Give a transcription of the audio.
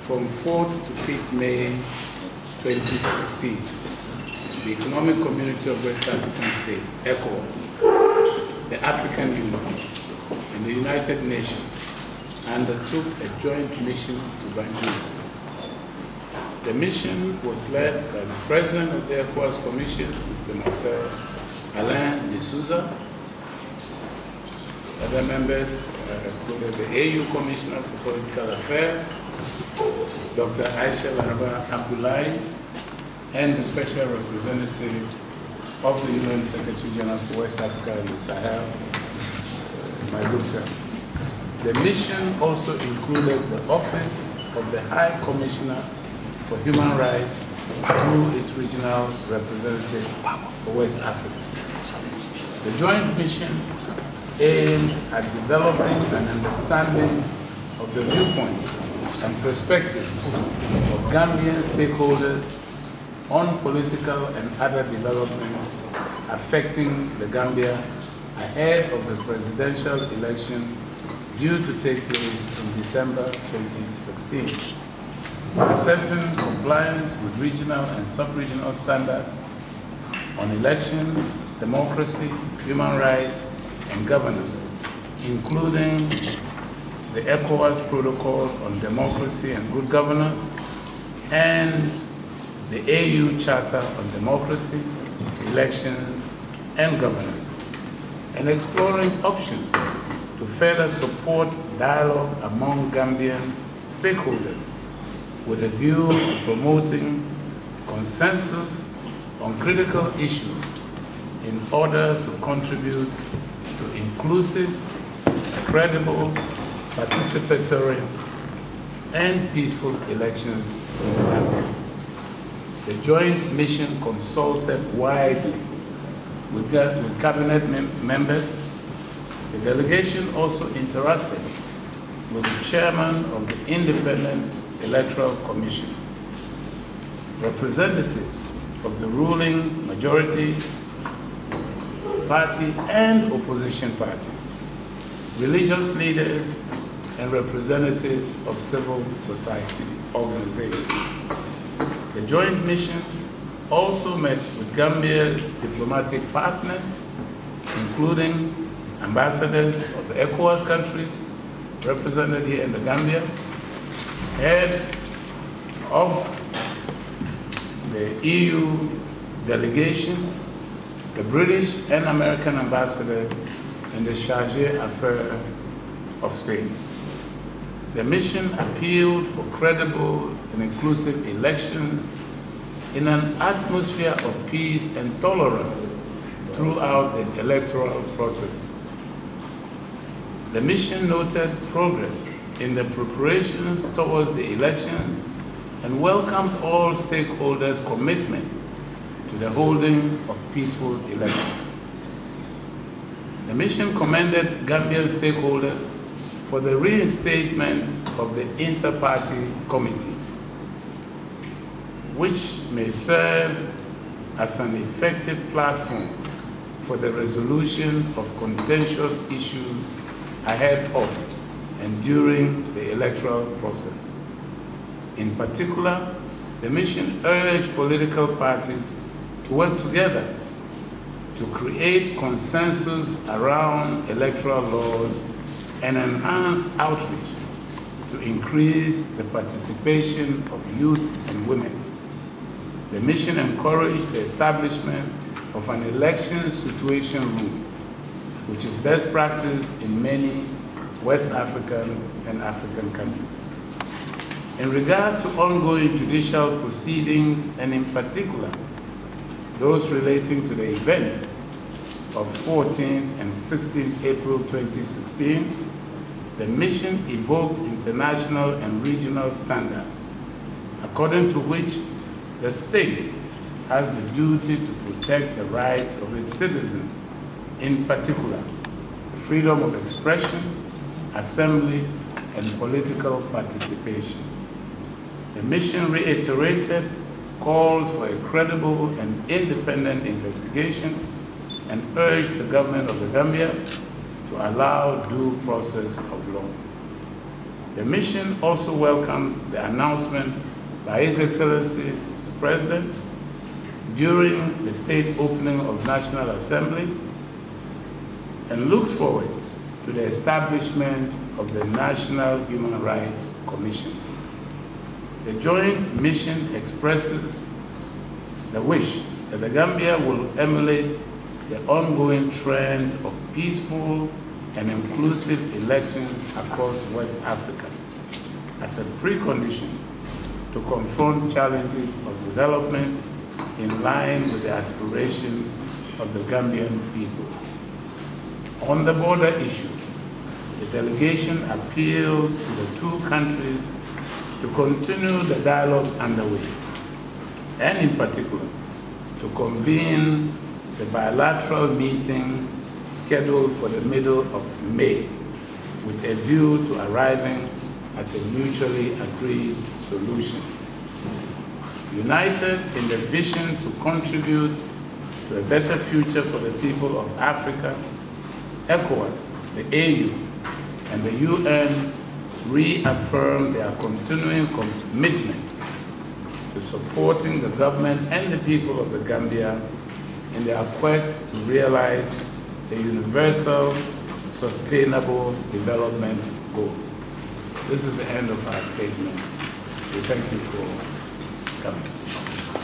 from 4th to 5th May 2016, the Economic Community of West African States, ECOWAS, the African Union, and the United Nations undertook a joint mission to Banjul. The mission was led by the President of the ECOWAS Commission, Mr. Marcel, Alain and Souza. Other members included the AU Commissioner for Political Affairs, Dr. Aisha, Laraba, Abdullahi, and the Special Representative of the UN Secretary General for West Africa and the Sahel, my good sir. The mission also included the Office of the High Commissioner for Human Rights through its regional representative for West Africa. The joint mission aimed at developing an understanding of the viewpoints and perspectives of Gambian stakeholders on political and other developments affecting the Gambia ahead of the presidential election due to take place in December 2016, assessing compliance with regional and sub-regional standards on elections, democracy, human rights, and governance, including the ECOWAS Protocol on Democracy and Good Governance and the AU Charter on Democracy, Elections, and Governance, and exploring options to further support dialogue among Gambian stakeholders with a view to promoting consensus on critical issues in order to contribute to inclusive, credible, participatory, and peaceful elections in the Gambia. The joint mission consulted widely with cabinet members. The delegation also interacted with the chairman of the Independent Electoral Commission, representatives of the ruling majority party and opposition parties, religious leaders, and representatives of civil society organizations. The joint mission also met with Gambia's diplomatic partners, including ambassadors of the ECOWAS countries represented here in the Gambia, head of the EU delegation, the British and American ambassadors, and the Chargé d'Affaires of Spain. The mission appealed for credible and inclusive elections in an atmosphere of peace and tolerance throughout the electoral process. The mission noted progress in the preparations towards the elections and welcomed all stakeholders' commitment to the holding of peaceful elections. The mission commended Gambian stakeholders for the reinstatement of the Inter-Party Committee, which may serve as an effective platform for the resolution of contentious issues ahead of and during the electoral process. In particular, the mission urged political parties to work together to create consensus around electoral laws and enhance outreach to increase the participation of youth and women. The mission encouraged the establishment of an election situation room, which is best practice in many West African and African countries. In regard to ongoing judicial proceedings, and in particular, those relating to the events of 14 and 16 April 2016, the mission evoked international and regional standards, according to which the state has the duty to protect the rights of its citizens, in particular, the freedom of expression, assembly, and political participation. The mission reiterated calls for a credible and independent investigation and urged the government of the Gambia to allow due process of law. The mission also welcomed the announcement by His Excellency, Mr. President, during the state opening of National Assembly, and looks forward to the establishment of the National Human Rights Commission. The joint mission expresses the wish that the Gambia will emulate the ongoing trend of peaceful and inclusive elections across West Africa as a precondition to confront challenges of development in line with the aspiration of the Gambian people. On the border issue, the delegation appealed to the two countries to continue the dialogue underway, and in particular, to convene the bilateral meeting scheduled for the middle of May with a view to arriving at a mutually agreed solution. United in the vision to contribute to a better future for the people of Africa, ECOWAS, the AU, and the UN reaffirm their continuing commitment to supporting the government and the people of the Gambia in their quest to realize the universal sustainable development goals. This is the end of our statement. We thank you for coming.